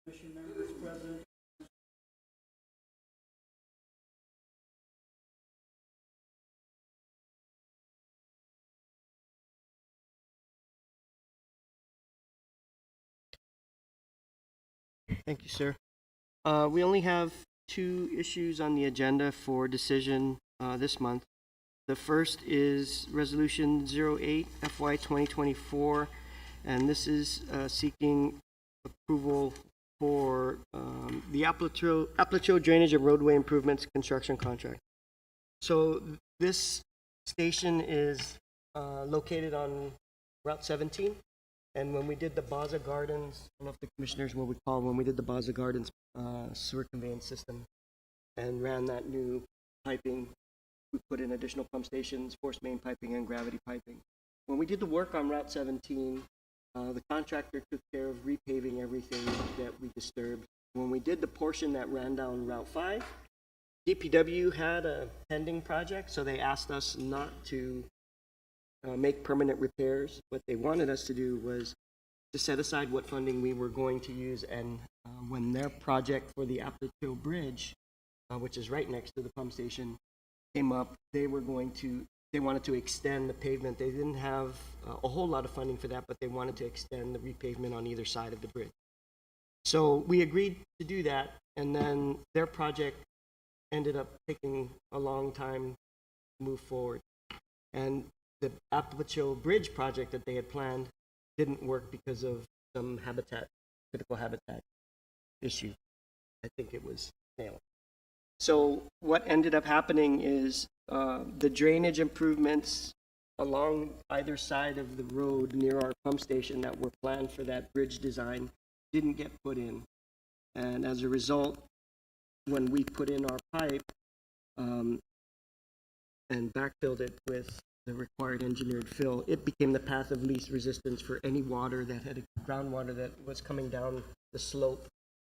Commission members present. Thank you, sir. We only have 2 issues on the agenda for decision this month. The first is Resolution 08 FY 2024, and this is seeking approval for the Apalachico Drainage and Roadway Improvements construction contract. So this station is located on Route 17. And when we did the Baza Gardens, I don't know if the commissioners will recall, when we did the Baza Gardens sewer conveyance system and ran that new piping, we put in additional pump stations, force main piping, and gravity piping. When we did the work on Route 17, the contractor took care of repaving everything that we disturbed. When we did the portion that ran down Route 5, DPW had a pending project, so they asked us not to make permanent repairs. What they wanted us to do was to set aside what funding we were going to use, and when their project for the Apalachico Bridge, which is right next to the pump station, came up, they wanted to extend the pavement. They didn't have a whole lot of funding for that, but they wanted to extend the repavement on either side of the bridge. So we agreed to do that, and then their project ended up taking a long time to move forward. And the Apalachico Bridge project that they had planned didn't work because of some critical habitat issue. I think it was failed. So what ended up happening is the drainage improvements along either side of the road near our pump station that were planned for that bridge design didn't get put in. And as a result, when we put in our pipe and backfilled it with the required engineered fill, it became the path of least resistance for any water that had groundwater that was coming down the slope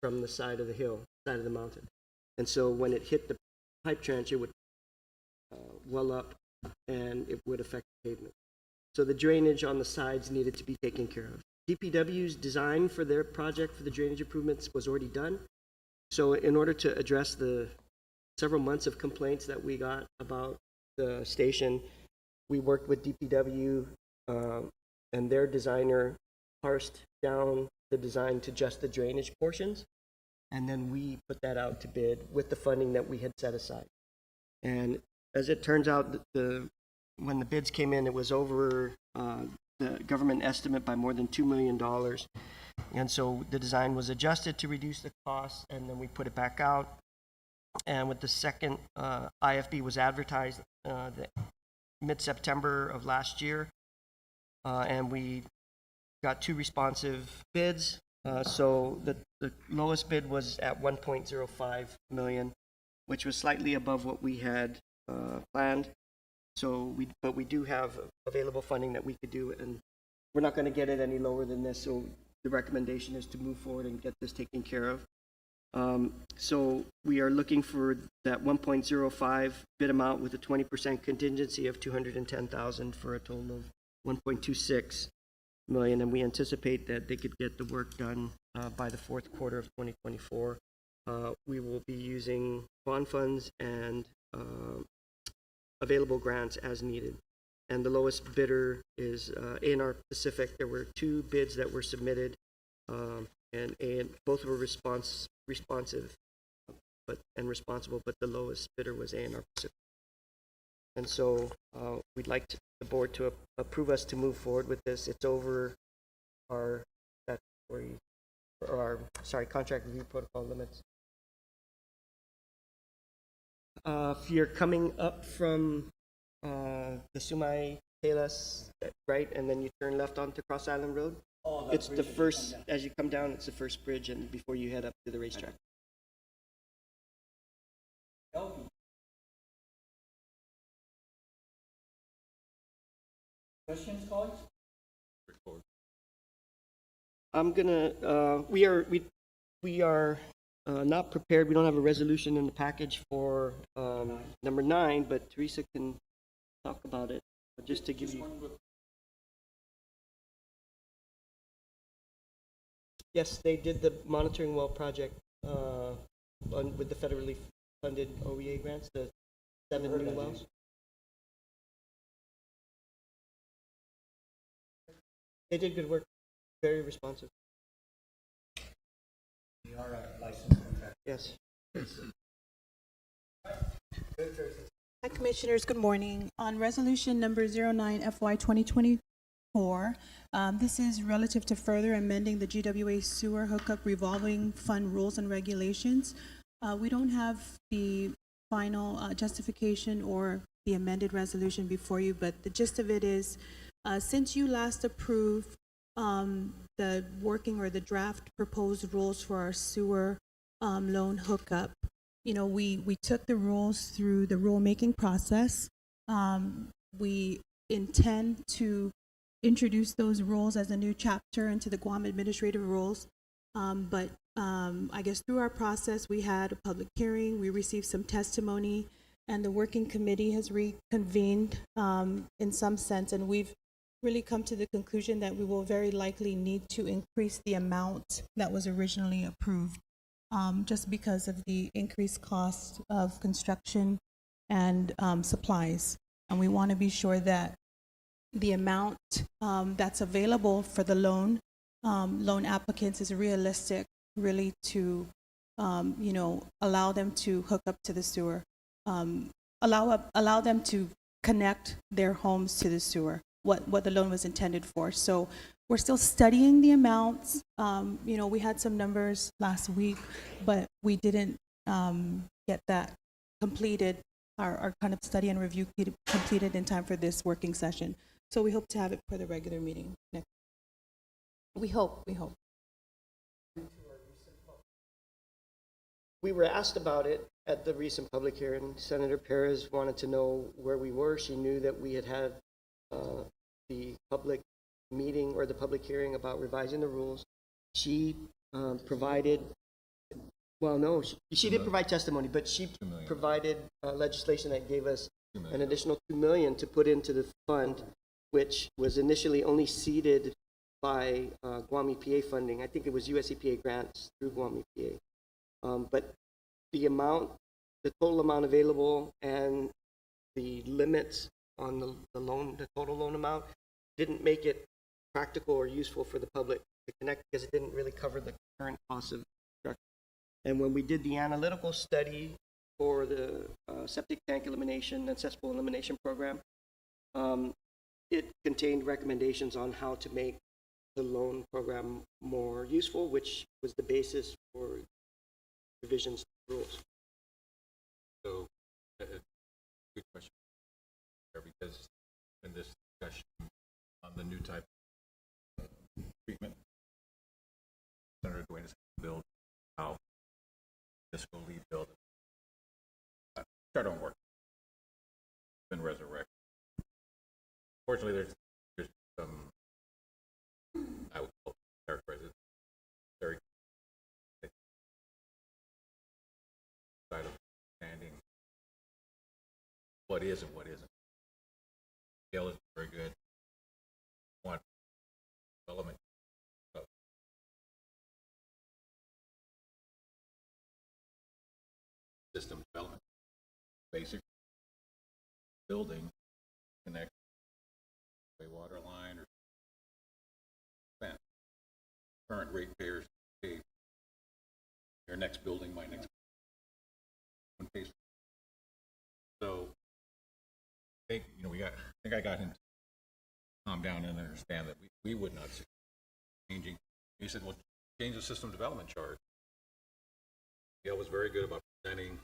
from the side of the hill, side of the mountain. And so when it hit the pipe trench, it would well up and it would affect the pavement. So the drainage on the sides needed to be taken care of. DPW's design for their project for the drainage improvements was already done. So in order to address the several months of complaints that we got about the station, we worked with DPW and their designer parsed down the design to just the drainage portions, and then we put that out to bid with the funding that we had set aside. And as it turns out, when the bids came in, it was over the government estimate by more than $2 million. And so the design was adjusted to reduce the cost, and then we put it back out. And with the second IFB was advertised mid-September of last year, and we got 2 responsive bids. So the lowest bid was at $1.05 million, which was slightly above what we had planned. But we do have available funding that we could do, and we're not going to get it any lower than this. So the recommendation is to move forward and get this taken care of. So we are looking for that 1.05 bid amount with a 20% contingency of $210,000 for a total of 1.26 million, and we anticipate that they could get the work done by the 4th quarter of 2024. We will be using bond funds and available grants as needed. And the lowest bidder is A&R Pacific. There were 2 bids that were submitted, and both were responsive and responsible, but the lowest bidder was A&R Pacific. And so we'd like the board to approve us to move forward with this. It's over our contract review protocol limits. If you're coming up from the Sumai Telas, right, and then you turn left onto Cross Island Road, it's the first, as you come down, it's the first bridge, and before you head up to the racetrack. Questions, colleagues? I'm gonna. We are not prepared. We don't have a resolution in the package for number 9, but Teresa can talk about it. Just to give you. Yes, they did the monitoring well project with the federally funded OEA grants, the 7 new wells. They did good work, very responsive. They are a licensed contractor. Yes. Hi, Commissioners. Good morning. On resolution number 09 FY 2024, this is relative to further amending the GWA sewer hookup revolving fund rules and regulations. We don't have the final justification or the amended resolution before you, but the gist of it is, since you last approved the working or the draft proposed rules for our sewer loan hookup, you know, we took the rules through the rulemaking process. We intend to introduce those rules as a new chapter into the Guam Administrative Rules. But I guess through our process, we had a public hearing, we received some testimony, and the working committee has reconvened in some sense, and we've really come to the conclusion that we will very likely need to increase the amount that was originally approved, just because of the increased cost of construction and supplies. And we want to be sure that the amount that's available for the loan applicants is realistic, really, to you know, allow them to hook up to the sewer, allow them to connect their homes to the sewer, what the loan was intended for. So we're still studying the amounts. You know, we had some numbers last week, but we didn't get that completed, our kind of study and review completed in time for this working session. So we hope to have it for the regular meeting next. We hope. We were asked about it at the recent public hearing. Senator Perez wanted to know where we were. She knew that we had had the public meeting or the public hearing about revising the rules. She provided, well, no, she did provide testimony, but she provided legislation that gave us an additional $2 million to put into the fund, which was initially only seeded by Guam EPA funding. I think it was US EPA grants through Guam EPA. But the total amount available and the limits on the loan, the total loan amount, didn't make it practical or useful for the public to connect because it didn't really cover the current cost of construction. And when we did the analytical study for the septic tank elimination and cesspool elimination program, it contained recommendations on how to make the loan program more useful, which was the basis for revisions to the rules. So, good question, because in this discussion on the new type of treatment, Senator Dwayne is going to build how this will lead build it. Start on work. Been resurrected. Fortunately, there's some, I would characterize it very side of understanding what is and what isn't. Scale is very good. One development of system development, basic building, connect a water line or fence. Current ratepayers pay their next building, my next one pays. So I think, you know, I think I got him to calm down and understand that we would not see changing. He said, well, change the system development charge. Gail was very good about presenting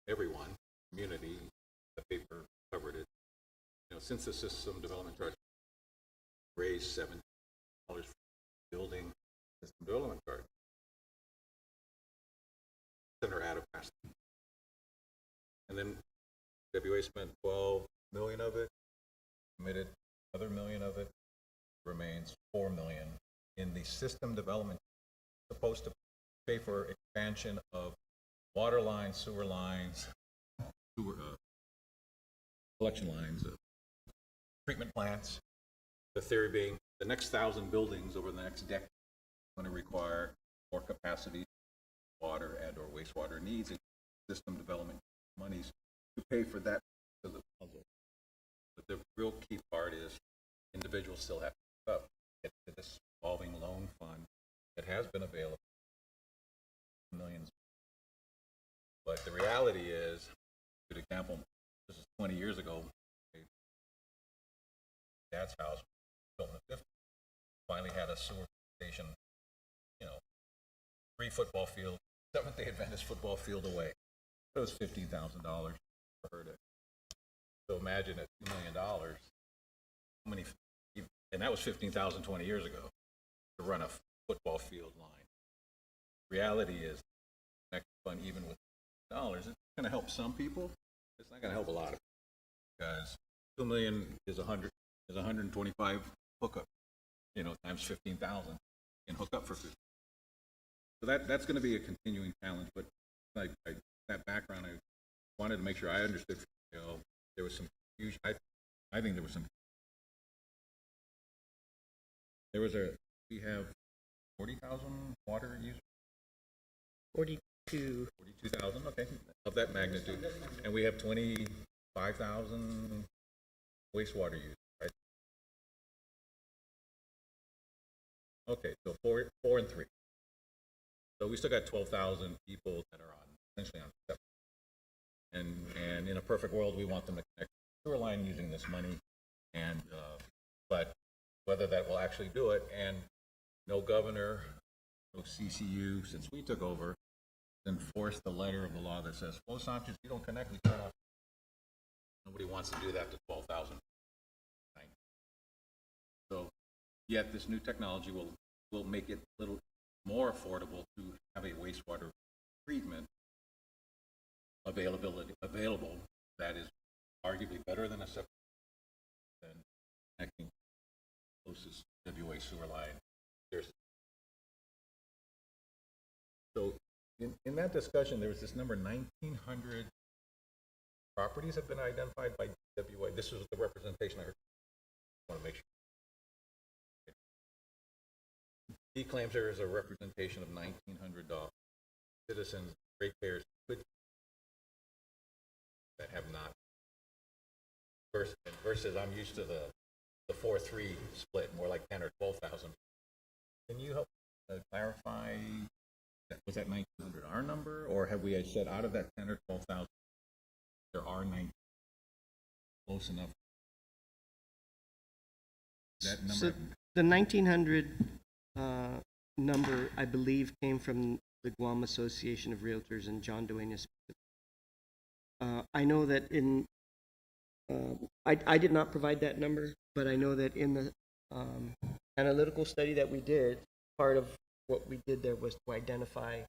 everyone, community, the paper covered it. You know, since the system development charge raised $7 for building system development charge, Senator Adam passed it. And then WA spent 12 million of it, committed another million of it, remains 4 million in the system development, supposed to pay for expansion of water lines, sewer lines, collection lines, treatment plants. The theory being the next 1,000 buildings over the next decade going to require more capacity, water and or wastewater needs, and system development monies to pay for that to the puzzle. But the real key part is individuals still have to keep up, get to this revolving loan fund that has been available millions. But the reality is, good example, this is 20 years ago, Dad's house built in the 50s, finally had a sewer station, 3 football field, Seventh-day Adventist football field away. It was $15,000 for her to. So imagine at $2 million, how many, and that was 15,000 20 years ago, to run a football field line. Reality is, next fund, even with dollars, it's going to help some people. It's not going to help a lot of people, because 2 million is 125 hookup, times 15,000, and hook up for 50. So that's going to be a continuing challenge. But that background, I wanted to make sure I understood. There was some confusion. I think there was some. We have 40,000 water users. 42,000, okay, of that magnitude, and we have 25,000 wastewater users, right? Okay, so four and 3. So we still got 12,000 people that are essentially on septic. And in a perfect world, we want them to connect to the sewer line using this money, and but whether that will actually do it, and no governor, no CCU since we took over enforce the letter of the law that says, Los Sanchez, you don't connect, we turn off. Nobody wants to do that to 12,000. So, yet this new technology will make it a little more affordable to have a wastewater treatment available that is arguably better than a septic, than connecting closest GWA sewer line. So in that discussion, there was this number, 1,900 properties have been identified by GWA. This was the representation I heard. I want to make sure. He claims there is a representation of 1,900 citizens, ratepayers, that have not. Versus I'm used to the 4-3 split, more like 10 or 12,000. Can you help clarify? Was that 1,900 our number, or have we said out of that 10 or 12,000, there are 19 close enough? That number. So the 1,900 number, I believe, came from the Guam Association of Realtors and John Duenas. I know that I did not provide that number, but I know that in the analytical study that we did, part of what we did there was to identify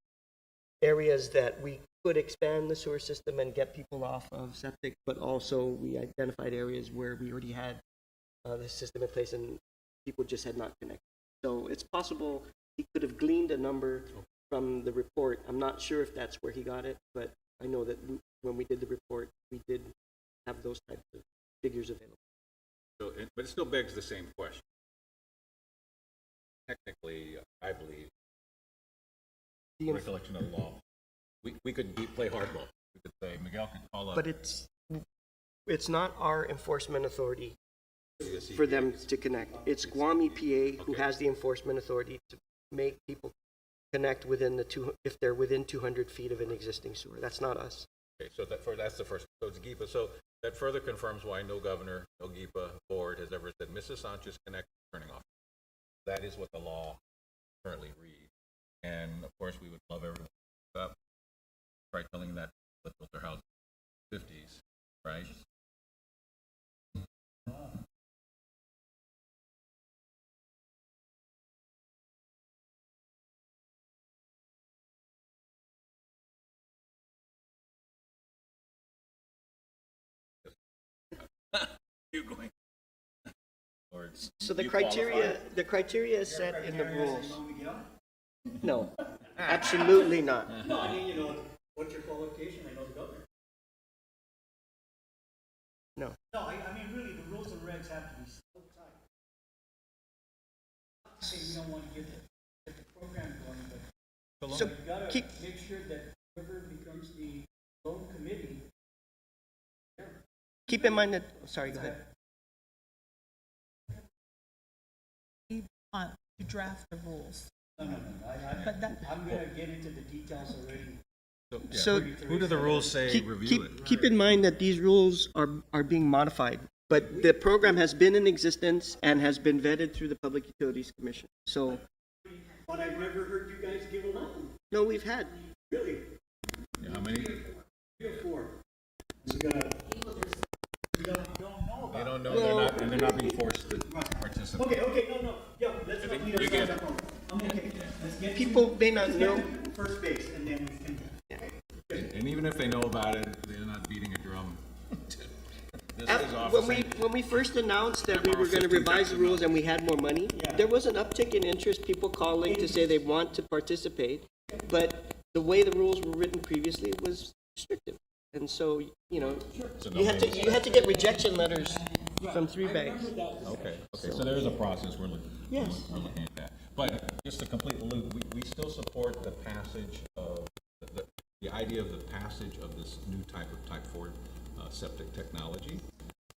areas that we could expand the sewer system and get people off of septic, but also we identified areas where we already had the system in place and people just had not connected. So it's possible he could have gleaned a number from the report. I'm not sure if that's where he got it, but I know that when we did the report, we did have those types of figures available. So, but it still begs the same question. Technically, I believe, recollection of the law, we could play hardball. We could say Miguel could call up. But it's not our enforcement authority for them to connect. It's Guam EPA who has the enforcement authority to make people connect within if they're within 200 feet of an existing sewer. That's not us. Okay, so that's the first. So it's GIPA. So that further confirms why no governor, no GIPA board has ever said, Mrs. Sanchez, connect, turning off. That is what the law currently reads. And of course, we would love everyone to up, try telling that with their house 50s, right? You're going. So the criteria is set in the rules. No, absolutely not. No, I mean, what's your qualification? I know the governor. No. No, I mean, really, the rules and regs have to be so tight. Not to say we don't want to get the So You gotta keep, make sure that whoever becomes the loan committee, keep in mind that, sorry, go ahead. To draft the rules. no, But that, I'm gonna get into the details already. So Who do the rules say review it? keep in mind that these rules are being modified, but the program has been in existence and has been vetted through the Public Utilities Commission. So, But I've never heard you guys give a loan. no, we've had, Really? Yeah, how many? 3 or 4. You don't know They about. don't know, they're not being forced to participate. Okay, no. Yeah, let's not lead you get ourselves up on. I'm okay. Let's get people may not let's know. get to first base and then we can. And even if they know about it, they're not beating a drum. This is off When we first announced that we were going to revise the rules and we had more money, there was an uptick in interest, people calling to say they want to participate, but the way the rules were written previously was restrictive. And so, you know, So you had to get rejection letters from 3 banks. Okay, so there is a process, we're looking, Yes. we're looking at that. But just to complete the loop, we still support the passage of, the idea of the passage of this new type of Type 4 septic technology,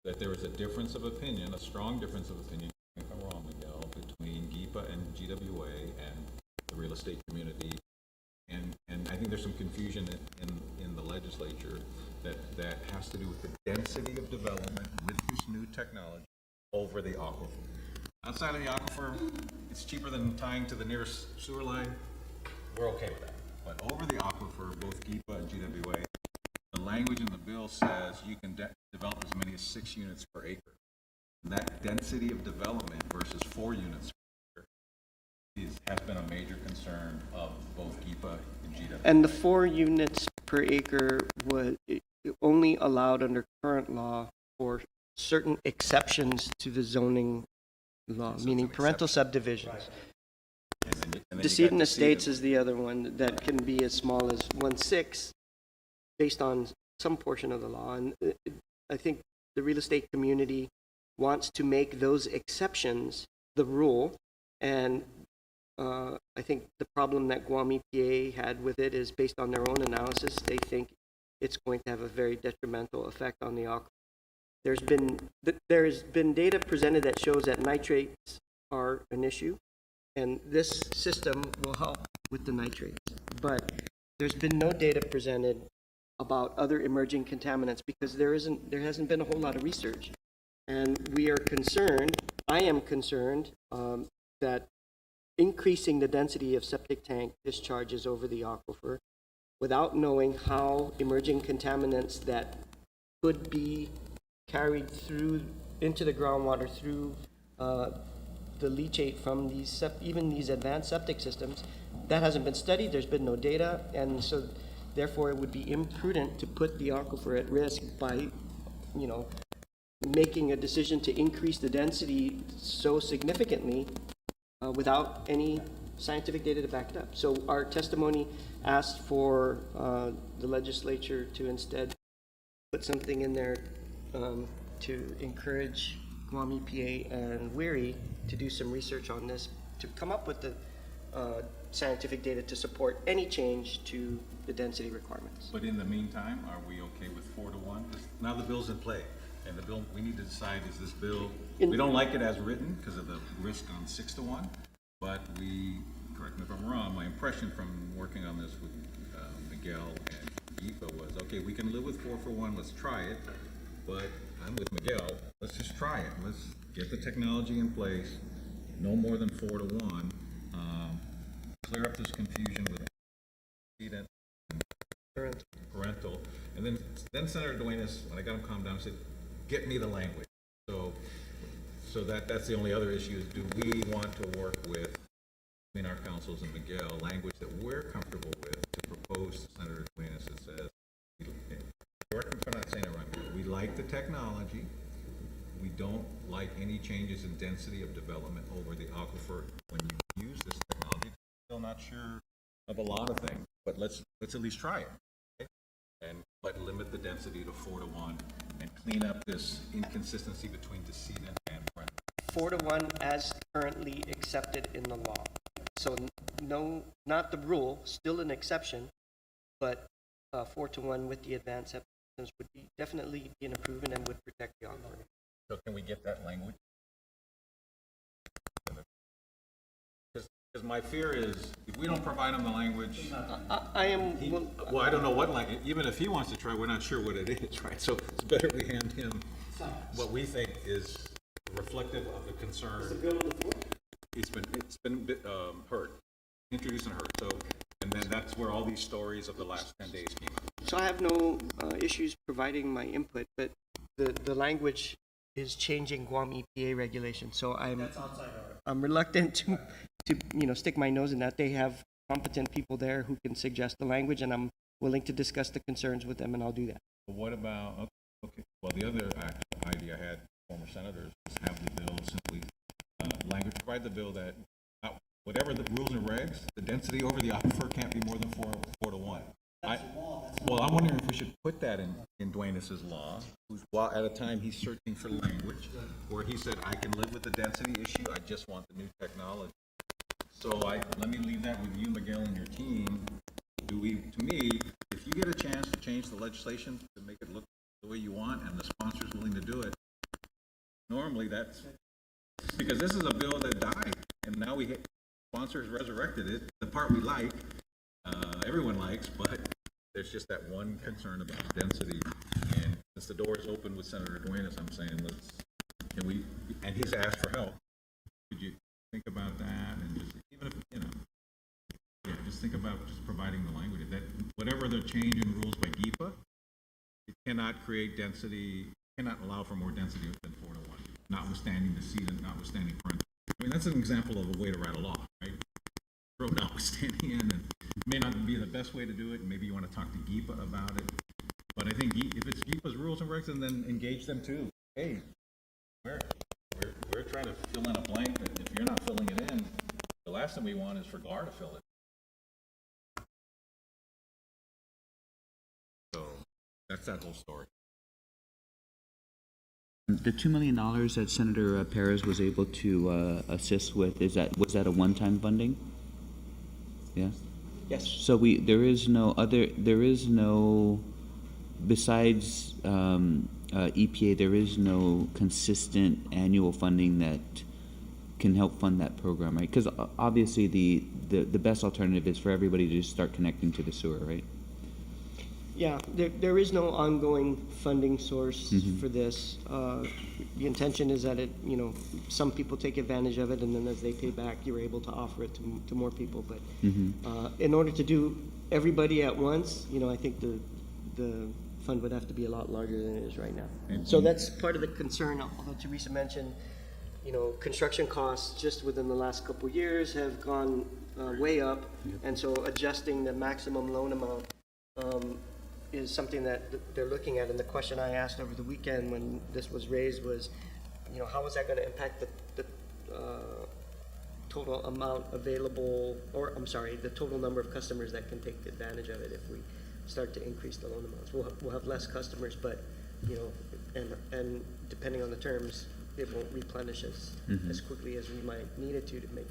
that there is a difference of opinion, a strong difference of opinion, if I'm wrong, Miguel, between GEPA and GWA and the real estate community. And I think there's some confusion in the legislature that has to do with the density of development with this new technology over the aquifer. Outside of the aquifer, it's cheaper than tying to the nearest sewer line. We're okay with that. But over the aquifer, both GEPA and GWA, the language in the bill says you can develop as many as 6 units per acre. And that density of development versus 4 units per acre has been a major concern of both GEPA and GWA. And the 4 units per acre was only allowed under current law for certain exceptions to the zoning law, meaning parental subdivisions. And then you Decedent got estates is the other one that can be as small as 1/6 based on some portion of the law. And I think the real estate community wants to make those exceptions the rule. And I think the problem that Guam EPA had with it is based on their own analysis, they think it's going to have a very detrimental effect on the aquifer. There's been data presented that shows that nitrates are an issue, and this system will help with the nitrates. But there's been no data presented about other emerging contaminants because there hasn't been a whole lot of research. And we are concerned, I am concerned, that increasing the density of septic tank discharges over the aquifer without knowing how emerging contaminants that could be carried through into the groundwater through the leachate from even these advanced septic systems, that hasn't been studied. There's been no data, and so therefore it would be imprudent to put the aquifer at risk by, making a decision to increase the density so significantly without any scientific data to back it up. So our testimony asked for the legislature to instead put something in there to encourage Guam EPA and WERI to do some research on this, to come up with the scientific data to support any change to the density requirements. But in the meantime, are we okay with 4-1? 'Cause now the bill's in play, and the bill, we need to decide, is this bill, we don't like it as written because of the risk on 6-1, but correct me if I'm wrong, my impression from working on this with Miguel and GEPA was, okay, we can live with 4-1, let's try it, but I'm with Miguel, let's just try it. Let's get the technology in place, no more than 4-1, clear up this confusion with decedent and parental. And then Senator Duenas, when I got him calmed down, said, get me the language. So that's the only other issue is, do we want to work with, between our councils and Miguel, language that we're comfortable with to propose to Senator Duenas that says, correct me if I'm not saying it right, we like the technology, we don't like any changes in density of development over the aquifer when you use this technology. Still not sure of a lot of things, but let's at least try it, okay? But limit the density to 4-1 and clean up this inconsistency between decedent and parental. 4-1 as currently accepted in the law. So no, not the rule, still an exception, but 4-to-1 with the advanced septic systems would be definitely be an improvement and would protect the aquifer. So can we get that language? Because my fear is, if we don't provide him the language, I am, well, I don't know what language, even if he wants to try, we're not sure what it is, right? So it's better we hand him what we think is reflective of the concern. It's been heard, introduced and heard. So, and then that's where all these stories of the last 10 days came up. so I have no issues providing my input, but the language is changing Guam EPA regulations, so I'm reluctant to stick my nose in that. They have competent people there who can suggest the language, and I'm willing to discuss the concerns with them, and I'll do that. But what about, okay, well, the other idea I had, former senators, is have the bill simply, language, provide the bill that whatever the rules and regs, the density over the aquifer can't be more than 4-to-1. Well, I'm wondering if we should put that in Duenas' law, while at a time he's searching for language, where he said, I can live with the density issue, I just want the new technology. So let me leave that with you, Miguel, and your team. To me, if you get a chance to change the legislation to make it look the way you want, and the sponsor's willing to do it, normally that's, because this is a bill that died, and now sponsors resurrected it, the part we like, everyone likes, but there's just that one concern about density. And since the door is open with Senator Duenas, I'm saying and he's asked for help. Could you think about that? And just, even if, just think about just providing the language that whatever the change in rules by GWA, it cannot create density, cannot allow for more density than 4-to-1, notwithstanding the seat and notwithstanding parental. I mean, that's an example of a way to write a law, right? Throw notwithstanding in, and it may not be the best way to do it. Maybe you want to talk to GWA about it. But I think if it's GWA's rules and regs, then engage them too. Hey, we're trying to fill in a blank that if you're not filling it in, the last thing we want is for GAR to fill it. So that's that whole story. The $2 million that Senator Perez was able to assist with, was that a one-time funding? Yes. Yes. So there is no besides EPA, there is no consistent annual funding that can help fund that program, right? Because obviously the best alternative is for everybody to just start connecting to the sewer, right? Yeah, there is no ongoing funding source for this. The intention is that some people take advantage of it, and then as they pay back, you're able to offer it to more people. But in order to do everybody at once, I think the fund would have to be a lot larger than it is right now. So that's part of the concern, although Teresa mentioned, construction costs just within the last couple of years have gone way up, and so adjusting the maximum loan amount is something that they're looking at. And the question I asked over the weekend when this was raised was, how is that going to impact the total amount available, or I'm sorry, the total number of customers that can take advantage of it if we start to increase the loan amounts. We'll have less customers, but and depending on the terms, it won't replenish as quickly as we might need it to make.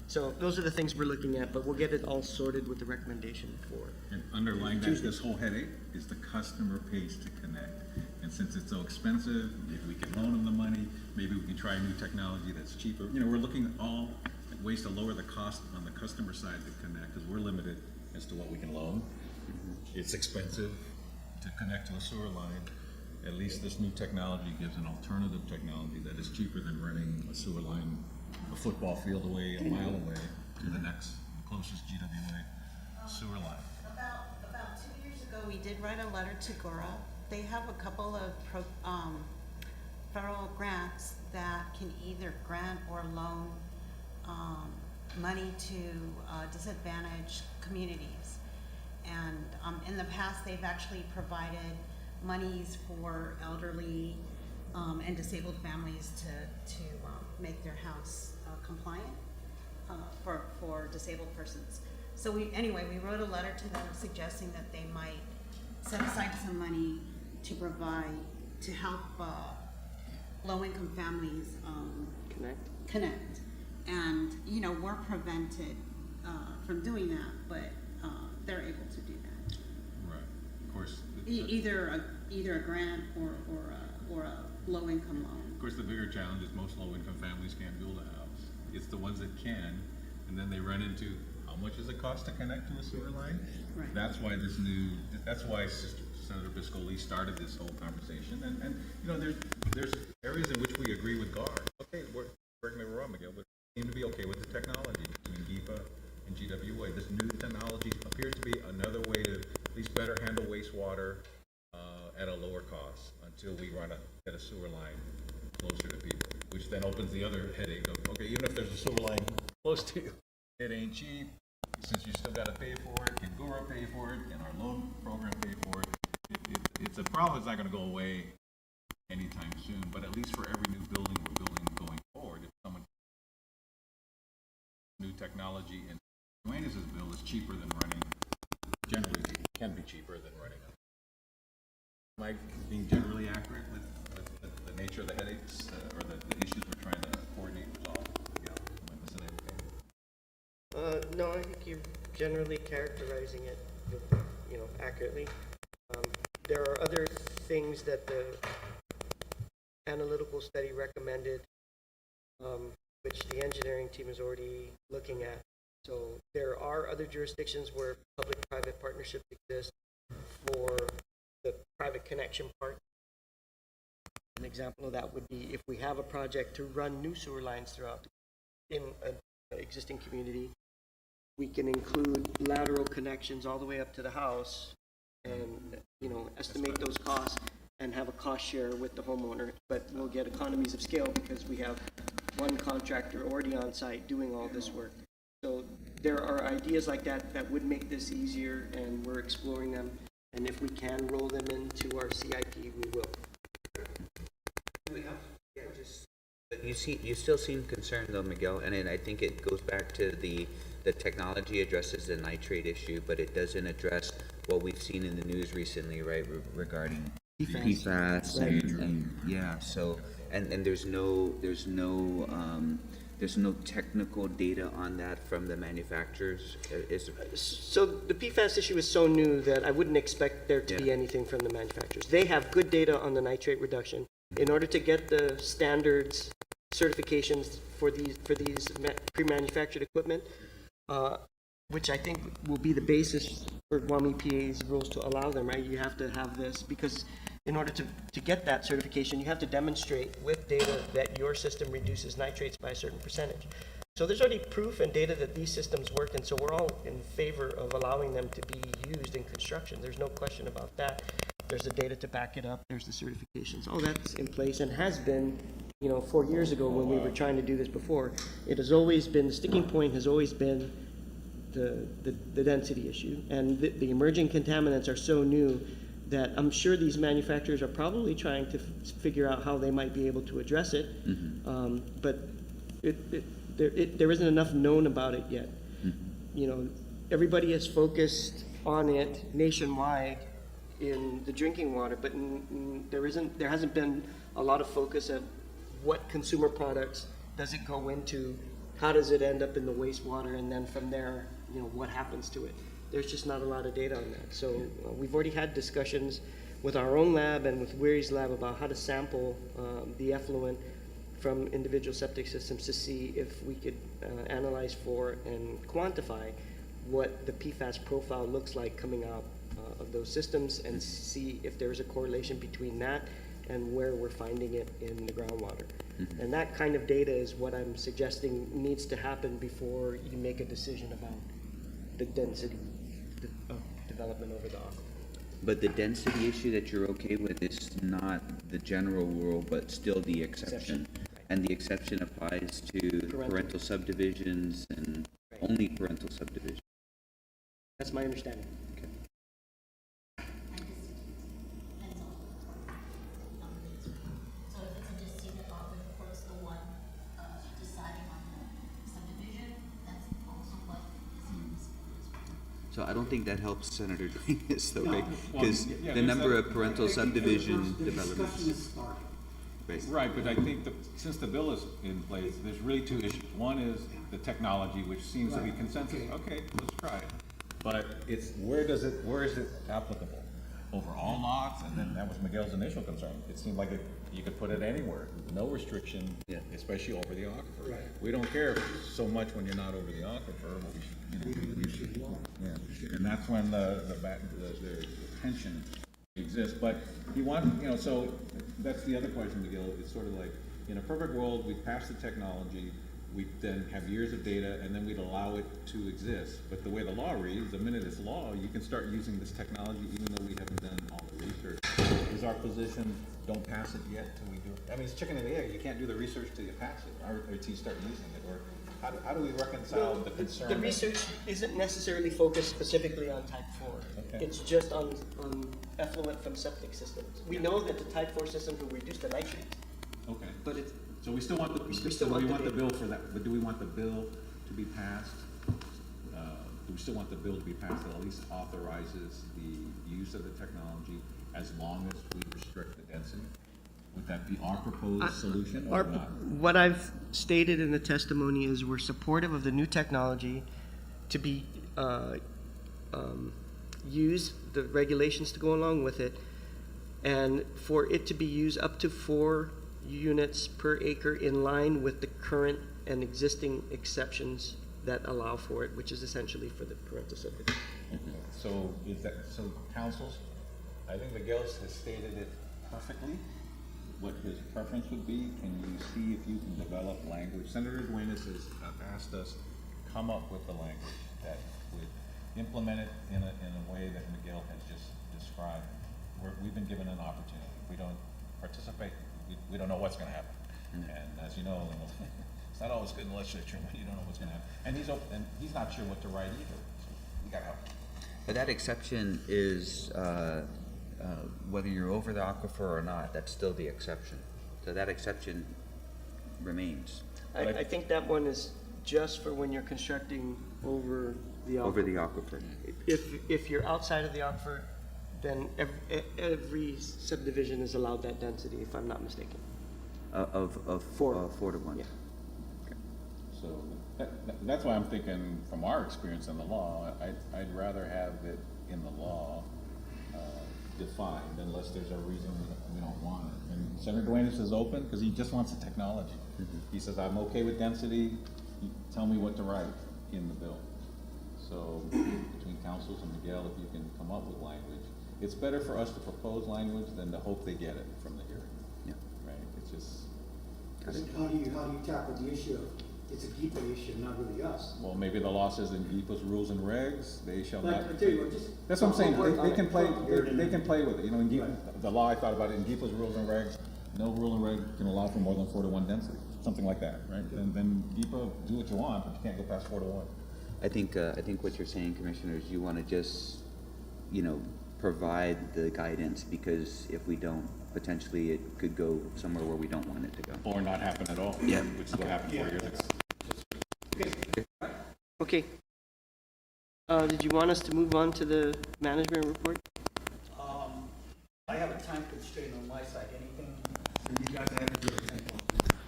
So those are the things we're looking at, but we'll get it all sorted with the recommendation for. And underlying that, this whole headache is the customer pays to connect. And since it's so expensive, if we can loan them the money, maybe we can try a new technology that's cheaper. We're looking at all ways to lower the cost on the customer side to connect, because we're limited as to what we can loan. It's expensive to connect to a sewer line. At least this new technology gives an alternative technology that is cheaper than running a sewer line a football field away, a mile away, to the next closest GWA sewer line. About 2 years ago, we did write a letter to GWA. They have a couple of federal grants that can either grant or loan money to disadvantaged communities. And in the past, they've actually provided monies for elderly and disabled families to make their house compliant for disabled persons. So we wrote a letter to them suggesting that they might set aside some money to help low-income families connect. And, you know, we're prevented from doing that, but they're able to do that. Right, of course. Either a grant or a low-income loan. Of course, the bigger challenge is most low-income families can't build a house. It's the ones that can, and then they run into, how much does it cost to connect to a sewer line? Right. That's why Senator Biscoli started this whole conversation, and you know, there's areas in which we agree with GAR. Okay, correct me if I'm wrong, Miguel, but we seem to be okay with the technology between GEPA and GWA. This new technology appears to be another way to at least better handle wastewater at a lower cost until we get a sewer line closer to people, which then opens the other headache of, okay, even if there's a sewer line close to you, it ain't cheap. Since you still got to pay for it, can GWA pay for it? Can our loan program pay for it? It's a problem that's not going to go away anytime soon, but at least for every new building we're building going forward, if someone new technology and Duane's bill is cheaper than running, generally can be cheaper than running. Am I being generally accurate with the nature of the headaches or the issues we're trying to coordinate and resolve? Yeah, am I missing anything? No, I think you're generally characterizing it, you know, accurately. There are other things that the analytical study recommended, which the engineering team is already looking at. So there are other jurisdictions where public-private partnerships exist for the private connection part. An example of that would be if we have a project to run new sewer lines throughout in an existing community, we can include lateral connections all the way up to the house and, you know, estimate those costs and have a cost share with the homeowner, but we'll get economies of scale because we have one contractor already on site doing all this work. So there are ideas like that that would make this easier, and we're exploring them. And if we can roll them into our CIP, we will. You still seem concerned though, Miguel, and I think it goes back to the technology addresses the nitrate issue, but it doesn't address what we've seen in the news recently, right, regarding PFAS and yeah. So and there's no technical data on that from the manufacturers. So the PFAS issue is so new that I wouldn't expect there to be anything from the manufacturers. They have good data on the nitrate reduction. In order to get the standards certifications for these pre-manufactured equipment, which I think will be the basis for Guam EPA's rules to allow them, right? You have to have this because in order to get that certification, you have to demonstrate with data that your system reduces nitrates by a certain percentage. So there's already proof and data that these systems work, and so we're all in favor of allowing them to be used in construction. There's no question about that. There's the data to back it up. There's the certifications. All that's in place and has been, you know, 4 years ago when we were trying to do this before. It has always been, the sticking point has always been the density issue. And the emerging contaminants are so new that I'm sure these manufacturers are probably trying to figure out how they might be able to address it. But there isn't enough known about it yet. You know, everybody has focused on it nationwide in the drinking water, but there hasn't been a lot of focus at what consumer products does it go into, how does it end up in the wastewater, and then from there, you know, what happens to it. There's just not a lot of data on that. So we've already had discussions with our own lab and with Weary's lab about how to sample the effluent from individual septic systems to see if we could analyze for and quantify what the PFAS profile looks like coming out of those systems and see if there's a correlation between that and where we're finding it in the groundwater. And that kind of data is what I'm suggesting needs to happen before you make a decision about the density of development over the aquifer. But the density issue that you're okay with is not the general rule, but still the exception. And the exception applies to parental subdivisions and only parental subdivisions. That's my understanding. Okay. So if it's a distinct aquifer, of course, the one deciding on the subdivision, that's also what is in this bill as well. So I don't think that helps Senator Duenas though, right? Because the number of parental subdivision developments. basically. Right, but I think since the bill is in place, there's really two issues. One is the technology, which seems to be consensus. Okay, let's try it. But it's, where is it applicable? Over all lots? And then that was Miguel's initial concern. It seemed like you could put it anywhere, no restriction, especially over the aquifer. Right. We don't care so much when you're not over the aquifer, but we should, yeah. And that's when the tension exists. But you want, so that's the other question, Miguel. It's sort of like, in a perfect world, we pass the technology, we then have years of data, and then we'd allow it to exist. But the way the law reads, the minute it's law, you can start using this technology even though we haven't done all the research. Is our position, don't pass it yet till we do it? I mean, it's chicken and the egg. You can't do the research till you pass it, or till you start using it. Or how do we reconcile the concern? The research isn't necessarily focused specifically on type 4. Okay. It's just on effluent from septic systems. We know that the type 4 systems will reduce the nitrates, Okay. but it's, So we still want the, we want the bill for that, but do we want the bill to be passed? Do we still want the bill to be passed that at least authorizes the use of the technology as long as we restrict the density? Would that be our proposed solution or not? what I've stated in the testimony is we're supportive of the new technology to be, use the regulations to go along with it, and for it to be used up to 4 units per acre in line with the current and existing exceptions that allow for it, which is essentially for the parental subdivision. So so councils, I think Miguel has stated it perfectly, what his preference would be. Can you see if you can develop language? Senator Duenas has asked us, come up with the language that would implement it in a way that Miguel has just described. We've been given an opportunity. If we don't participate, we don't know what's going to happen. And as you know, it's not always good in legislature when you don't know what's going to happen. And he's not sure what to write either. So we got to help. But that exception is, whether you're over the aquifer or not, that's still the exception. So that exception remains. I think that one is just for when you're constructing over the aquifer. Over the aquifer. If you're outside of the aquifer, then every subdivision is allowed that density, if I'm not mistaken. Of 4 to 1. Yeah. So that's why I'm thinking, from our experience in the law, I'd rather have it in the law defined, unless there's a reason we don't want it. And Senator Duenas is open because he just wants the technology. He says, I'm okay with density. You tell me what to write in the bill. So between councils and Miguel, if you can come up with language, it's better for us to propose language than to hope they get it from the hearing. Yeah. Right? It's just. How do you tackle the issue of, it's a GWA issue, not really us? Well, maybe the law says in GWA's rules and regs, they shall But not. I tell you what, just. That's what I'm saying, work on they it. can play, Here they can play with it, in GWA, Right. the law, I thought about it, in GWA's rules and regs, no rule and reg can allow for more than 4 to 1 density, something like that, right? Then GWA, do what you want, but you can't go past 4 to 1. I think what you're saying, Commissioner, is you want to just, provide the guidance, because if we don't, potentially it could go somewhere where we don't want it to go. Or not happen at all. Yeah. Which is what happened 4 years ago. Okay. Did you want us to move on to the management report? I have a time constraint on my side, anything you guys have to do at the same time?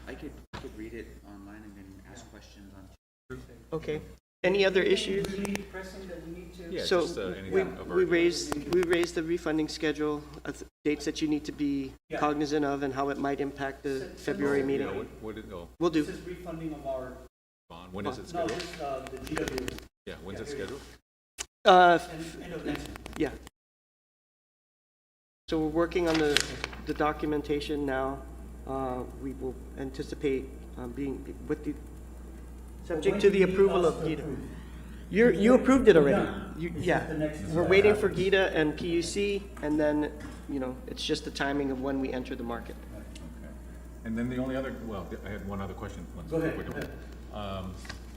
I could read it online and then ask questions on. Okay. Any other issues? Really pressing that we need to? Yeah, So just, anything we averted. raised the refunding schedule, dates that you need to be Yeah. cognizant of, and how it might impact the February Yeah, meeting. what did, oh, We'll do. This is refunding of our, bond, when is it no, scheduled? this, the GW, Yeah, when's it here you go. scheduled? end of next month. Yeah. So we're working on the documentation now. We will anticipate being with the, subject to the approval of GITA. You approved it already. Yeah. We're waiting for GITA and PUC, and then, it's just the timing of when we enter the market. Okay. And then the only other, well, I had one other question. Go ahead, go ahead.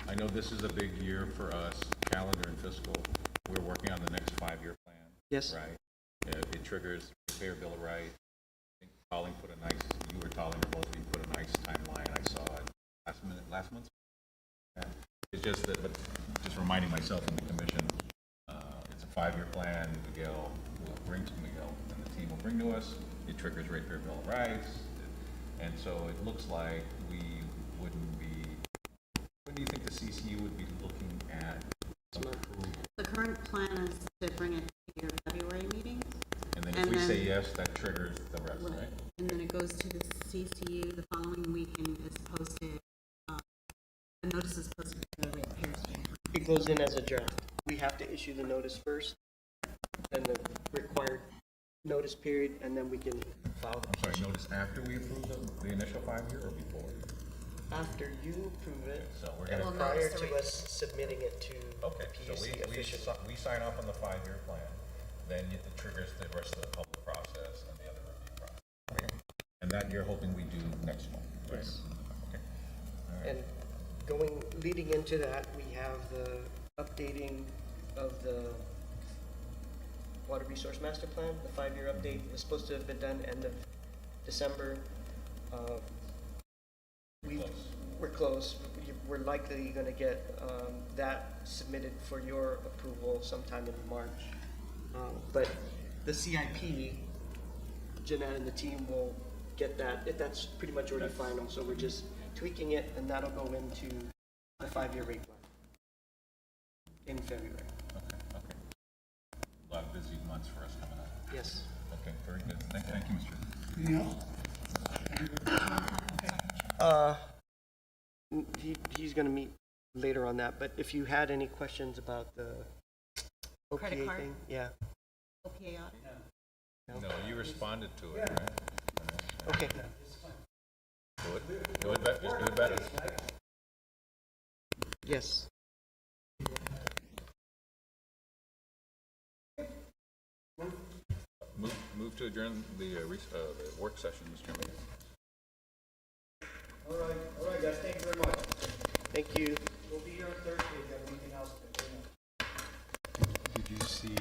I know this is a big year for us, calendar and fiscal. We're working on the next 5-year plan. Yes. Right? It triggers fair bill of rights. I think Colleen put a nice, you or Colleen or both of you put a nice timeline. I saw it last month. Yeah. It's just that, but just reminding myself and the commission, it's a 5-year plan. Miguel will bring to Miguel, and the team will bring to us. It triggers rate fair bill of rights. And so it looks like we wouldn't be, when do you think the CCU would be looking at some approval? The current plan is to bring it to your February meeting. And then if And we say then- yes, that triggers the rest, right? And then it goes to the CCU the following week and is posted, the notice is posted to the ratepayers. It goes in as a draft. We have to issue the notice first, then the required notice period, and then we can file I'm sorry, notice after we approve the initial 5-year or before? after you approve it, So we're and gonna, prior to us submitting it to okay, so PUC officially. we sign off on the 5-year plan, then it triggers the rest of the public process and the other review process. Okay. And that you're hoping we do next month, right? Yes. Okay. All right. And leading into that, we have the updating of the Water Resource Master Plan. The 5-year update was supposed to have been done end of December. Close. We're close. We're likely gonna get that submitted for your approval sometime in March. But the CIP, Jeanette and the team will get that. That's pretty much already final, so we're just tweaking it, and that'll go into the 5-year rate plan in February. Okay, okay. A lot of busy months for us coming up. Yes. Okay, very good. Thank you, Mr. Anything else? He's gonna meet later on that, but if you had any questions about the Credit OPA card? thing, yeah. OPA audit? No, you responded to it, right? Okay. Do it. Do it better. Just do it better. Yes. Move to adjourn the work session, Mr. Chairman. All right, guys, thank you very much. Thank you. We'll be here on Thursday if you have anything else to bring up. Did you see,